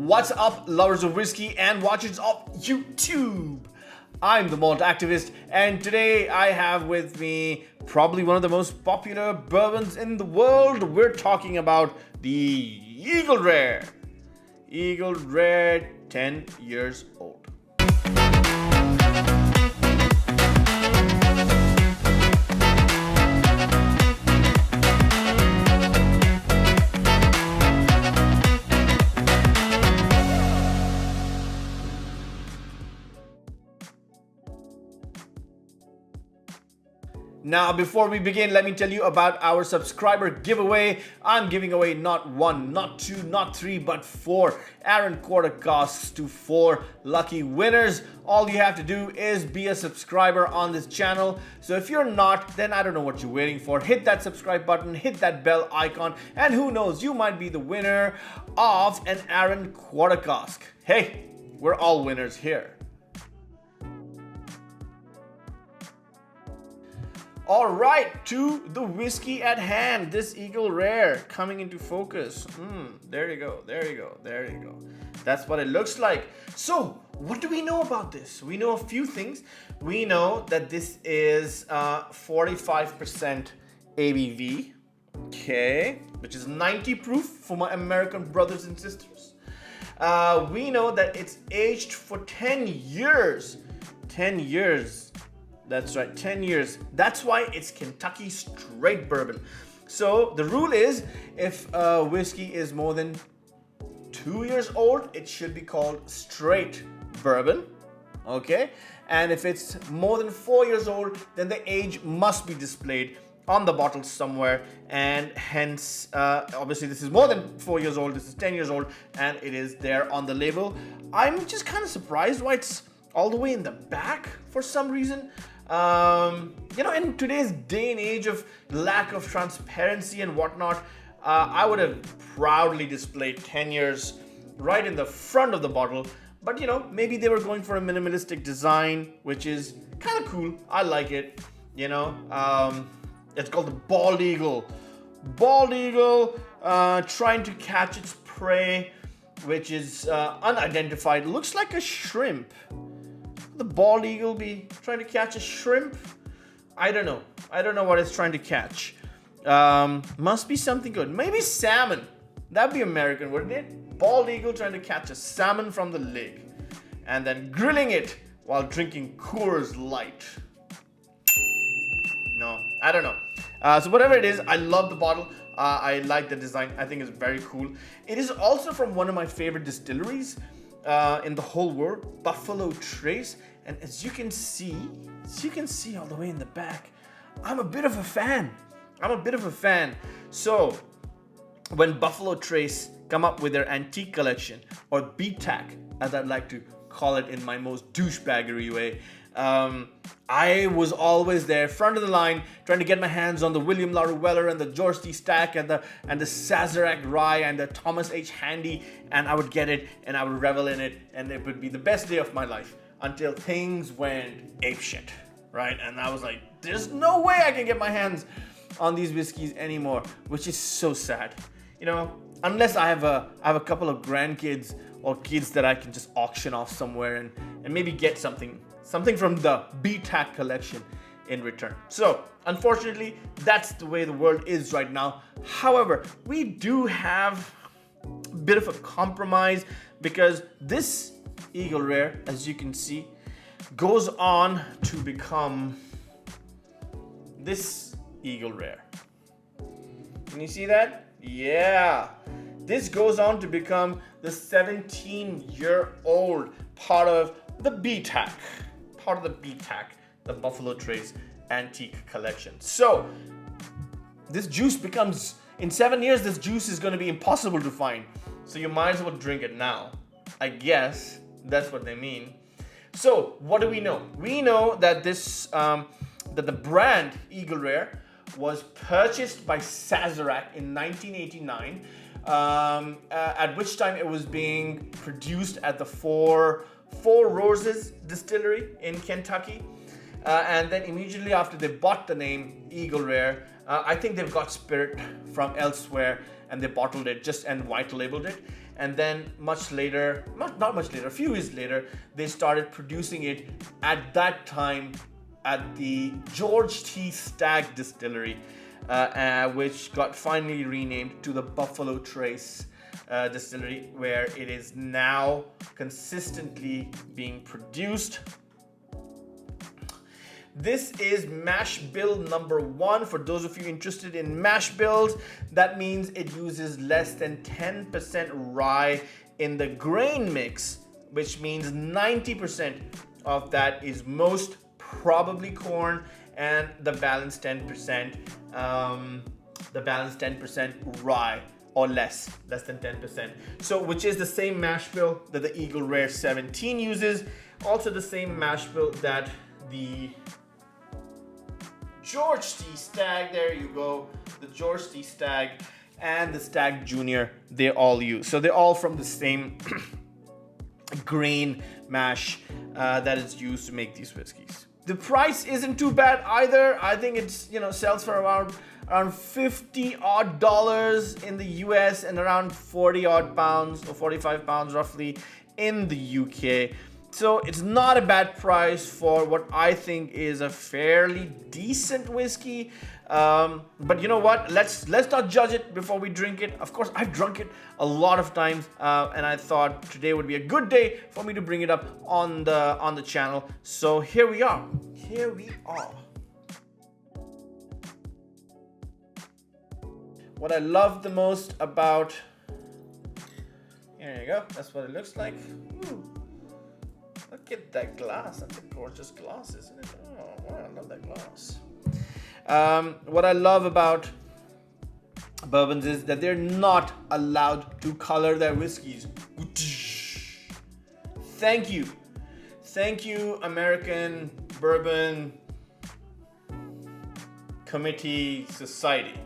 What's up, lovers of whiskey and watchers of YouTube? I'm the Malt activist, and today I have with me probably one of the most popular bourbons in the world. We're talking about the Eagle Rare. Eagle Rare, 10 years old. Now, before we begin, let me tell you about our subscriber giveaway. I'm giving away not one, not two, not three, but 4 Aaron quarter casks to 4 lucky winners. All you have to do is be a subscriber on this channel. So if you're not, then I don't know what you're waiting for. Hit that subscribe button, hit that bell icon, and who knows, you might be the winner of an Aaron quarter cask. Hey, we're all winners here. All right, to the whiskey at hand, this Eagle Rare coming into focus. There you go, there you go, there you go. That's what it looks like. So, what do we know about this? We know a few things. We know that this is 45% ABV, okay, which is 90 proof for my American brothers and sisters. We know that it's aged for 10 years. 10 years. That's right, 10 years. That's why it's Kentucky straight bourbon. So the rule is, if whiskey is more than 2 years old, it should be called straight bourbon, okay? And if it's more than 4 years old, then the age must be displayed on the bottle somewhere, and hence, obviously this is more than 4 years old, this is 10 years old, and it is there on the label. I'm just kind of surprised why it's all the way in the back for some reason. You know, in today's day and age of lack of transparency and whatnot, I would have proudly displayed 10 years right in the front of the bottle. But you know, maybe they were going for a minimalistic design, which is kind of cool. I like it. You know, it's called the Bald Eagle. Bald Eagle trying to catch its prey, which is unidentified. Looks like a shrimp. The bald eagle be trying to catch a shrimp? I don't know. I don't know what it's trying to catch. Must be something good. Maybe salmon. That'd be American, wouldn't it? Bald eagle trying to catch a salmon from the lake and then grilling it while drinking Coors Light. No, I don't know. So whatever it is, I love the bottle. I like the design. I think it's very cool. It is also from one of my favorite distilleries in the whole world, Buffalo Trace. And as you can see all the way in the back, I'm a bit of a fan. So when Buffalo Trace come up with their antique collection, or BTAC as I'd like to call it in my most douchebaggery way, I was always there, front of the line, trying to get my hands on the William LaRue Weller and the George T. Stack and the Sazerac Rye and the Thomas H. Handy, and I would get it and I would revel in it, and it would be the best day of my life until things went apeshit, right? And I was like, there's no way I can get my hands on these whiskeys anymore, which is so sad. You know, unless I have a couple of grandkids or kids that I can just auction off somewhere and maybe get something from the BTAC collection in return. So, unfortunately, that's the way the world is right now. However, we do have a bit of a compromise, because this Eagle Rare, as you can see, goes on to become this Eagle Rare. Can you see that? Yeah. This goes on to become the 17-year-old part of the BTAC. The Buffalo Trace Antique Collection. So, this juice becomes, in 7 years, this juice is going to be impossible to find. So you might as well drink it now. I guess that's what they mean. So, what do we know? We know that this, that the brand Eagle Rare was purchased by Sazerac in 1989, at which time it was being produced at the Four Roses Distillery in Kentucky. And then immediately after they bought the name Eagle Rare, I think they've got spirit from elsewhere and they bottled it and white labeled it. and then much later, not much later, a few years later, they started producing it at that time at the George T. Stagg Distillery, which got finally renamed to the Buffalo Trace Distillery, where it is now consistently being produced. This is mash bill number 1. For those of you interested in mash bills, that means it uses less than 10% rye in the grain mix, which means 90% of that is most probably corn, and the balance 10%, rye, or less than 10%. So, which is the same mash bill that the Eagle Rare 17 uses, also the same mash bill that the George T. Stagg, there you go, the George T. Stagg and the Stagg Junior, they all use. So they're all from the same grain mash that is used to make these whiskeys. The price isn't too bad either. I think it's, sells for around $50 in the US and around 40 pounds or 45 pounds roughly in the UK. So it's not a bad price for what I think is a fairly decent whiskey. But you know what? Let's not judge it before we drink it. Of course, I've drunk it a lot of times, and I thought today would be a good day for me to bring it up on the channel. So here we are. Here we are. What I love the most about, here you go. That's what it looks like. Ooh. Look at that glass. That's a gorgeous glass, isn't it? Oh, wow, I love that glass. What I love about bourbons is that they're not allowed to color their whiskeys. Thank you. Thank you, American Bourbon Committee Society.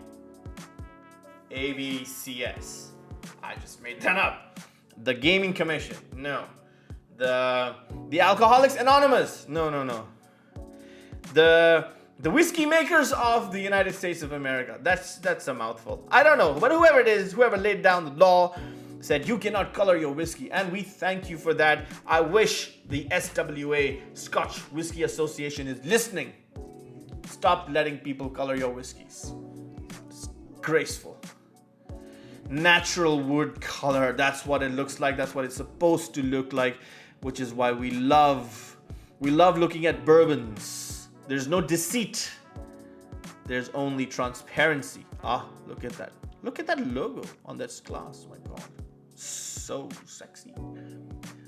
ABCS. I just made that up. The Gaming Commission. No. The Alcoholics Anonymous. No. The Whiskey Makers of the United States of America. That's a mouthful. I don't know, but whoever it is, whoever laid down the law, said you cannot color your whiskey, and we thank you for that. I wish the SWA, Scotch Whisky Association, is listening. Stop letting people color your whiskeys. It's graceful. Natural wood color, that's what it looks like. That's what it's supposed to look like, which is why we love looking at bourbons. There's no deceit. There's only transparency. Ah, look at that. Look at that logo on that glass. Oh my God. So sexy.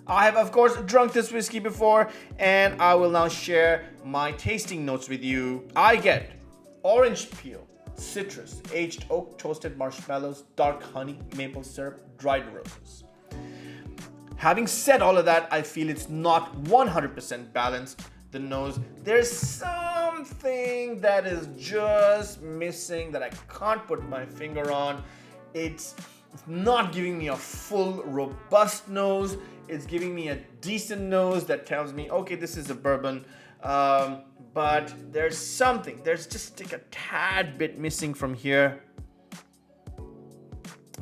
I have, of course, drunk this whiskey before, and I will now share my tasting notes with you. I get orange peel, citrus, aged oak, toasted marshmallows, dark honey, maple syrup, dried roses. Having said all of that, I feel it's not 100% balanced. The nose, there's something that is just missing that I can't put my finger on. It's not giving me a full, robust nose. It's giving me a decent nose that tells me, okay, this is a bourbon. But there's something, there's just like a tad bit missing from here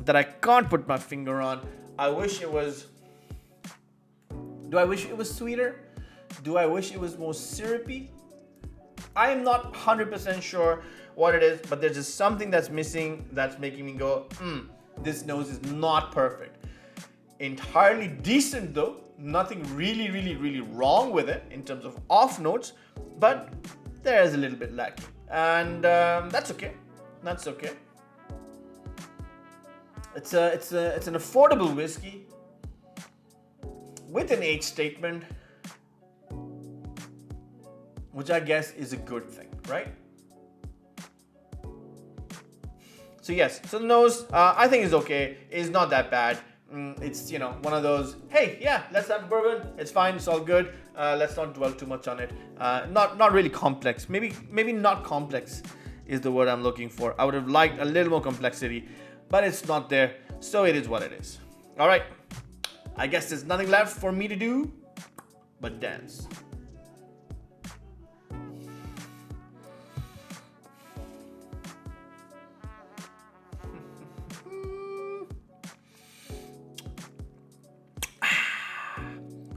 that I can't put my finger on. I wish it was, do I wish it was sweeter? Do I wish it was more syrupy? I am not 100% sure what it is, but there's just something that's missing that's making me go, this nose is not perfect. Entirely decent though, nothing really wrong with it in terms of off notes, but there is a little bit lacking, and that's okay. That's okay. It's an affordable whiskey with an age statement, which I guess is a good thing, right? So yes, so the nose, I think is okay. It's not that bad. It's, one of those, hey, yeah, let's have bourbon. It's fine. It's all good. Let's not dwell too much on it. Not really complex. Maybe not complex is the word I'm looking for. I would have liked a little more complexity, but it's not there. So it is what it is. All right. I guess there's nothing left for me to do but dance.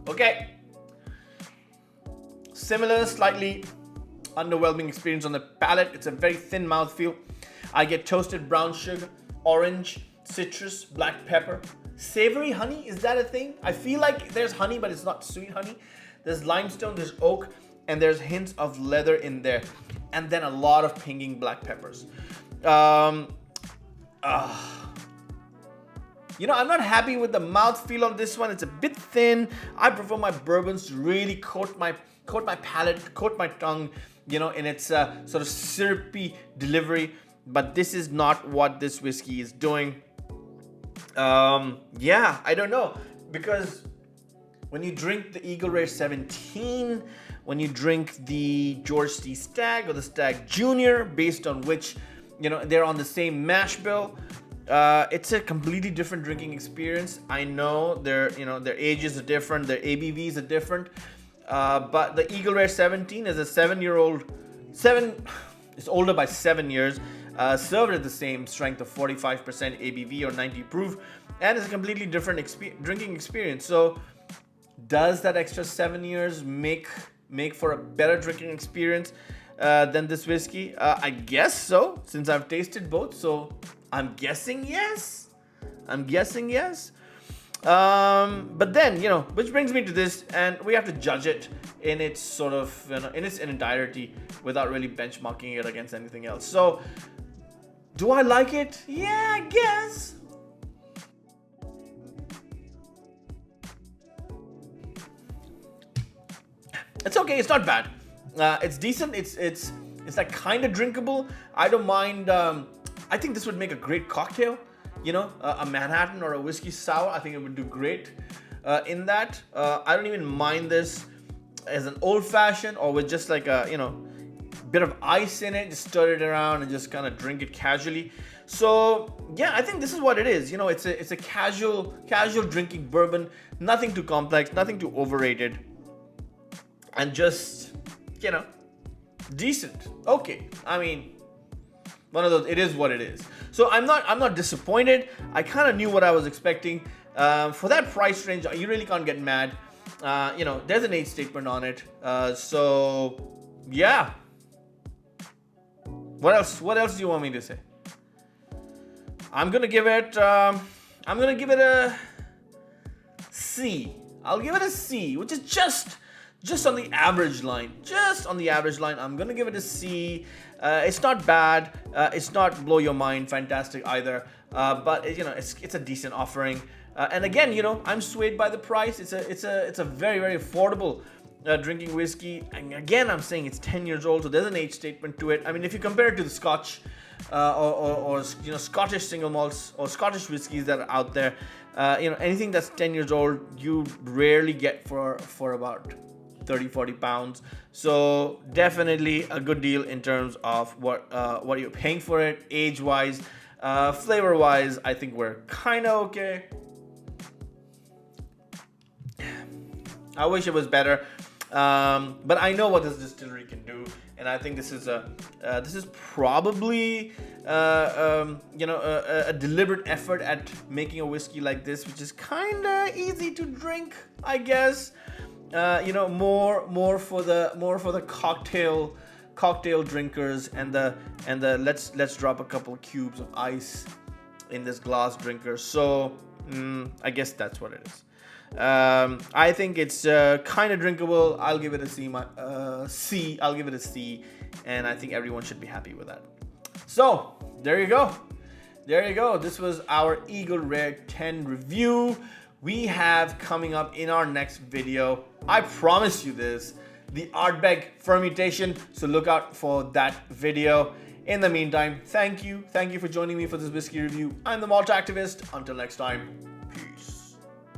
Okay. Similar, slightly underwhelming experience on the palate. It's a very thin mouthfeel. I get toasted brown sugar, orange, citrus, black pepper, savory honey. Is that a thing? I feel like there's honey, but it's not sweet honey. There's limestone, there's oak, and there's hints of leather in there. And then a lot of pinging black peppers. You know, I'm not happy with the mouthfeel on this one. It's a bit thin. I prefer my bourbons to really coat my palate, coat my tongue, you know, in its sort of syrupy delivery. But this is not what this whiskey is doing. Yeah, I don't know. Because when you drink the Eagle Rare 17, when you drink the George C. Stagg or the Stagg Junior, based on which, you know, they're on the same mash bill, it's a completely different drinking experience. I know their ages are different, their ABVs are different, but the Eagle Rare 17 is a 7-year-old. It's older by 7 years. Served at the same strength of 45% ABV or 90 proof, and it's a completely different drinking experience. So, does that extra 7 years make for a better drinking experience than this whiskey? I guess so, since I've tasted both. So I'm guessing yes. But then, you know, which brings me to this, and we have to judge it in its sort of, you know, in its entirety without really benchmarking it against anything else. So, do I like it? Yeah, I guess. It's okay. It's not bad. It's decent. It's like kind of drinkable. I don't mind. I think this would make a great cocktail. You know, a Manhattan or a whiskey sour. I think it would do great in that. I don't even mind this as an old fashioned or with just like a, you know, bit of ice in it. Just stir it around and just kind of drink it casually. So yeah, I think this is what it is. You know, it's a casual drinking bourbon. Nothing too complex. Nothing too overrated. And just, you know, decent. Okay. I mean, one of those, it is what it is. So I'm not disappointed. I kind of knew what I was expecting. For that price range, you really can't get mad. You know, there's an age statement on it. So yeah. What else do you want me to say? I'm gonna give it a C. I'll give it a C, which is just on the average line. Just on the average line, I'm gonna give it a C. It's not bad. It's not blow your mind fantastic either. But you know, it's a decent offering. And again, you know, I'm swayed by the price. It's a very, very affordable drinking whiskey. And again, I'm saying it's 10 years old, so there's an age statement to it. I mean, if you compare it to the Scotch or you know, Scottish single malts or Scottish whiskeys that are out there, you know, anything that's 10 years old, you rarely get for about 30-40 pounds. So definitely a good deal in terms of what you're paying for it, age wise, flavor wise. I think we're kind of okay. I wish it was better, but I know what this distillery can do, and I think this is probably you know, a deliberate effort at making a whiskey like this, which is kind of easy to drink, I guess. You know, more for the cocktail drinkers and the let's drop a couple cubes of ice in this glass drinker. So I guess that's what it is. I think it's kind of drinkable. I'll give it a C. I'll give it a C, and I think everyone should be happy with that. So there you go. This was our Eagle Rare 10 review. We have coming up in our next video, I promise you this, the Ardbeg fermentation. So look out for that video. In the meantime, thank you for joining me for this whiskey review. I'm the Malt Activist. Until next time.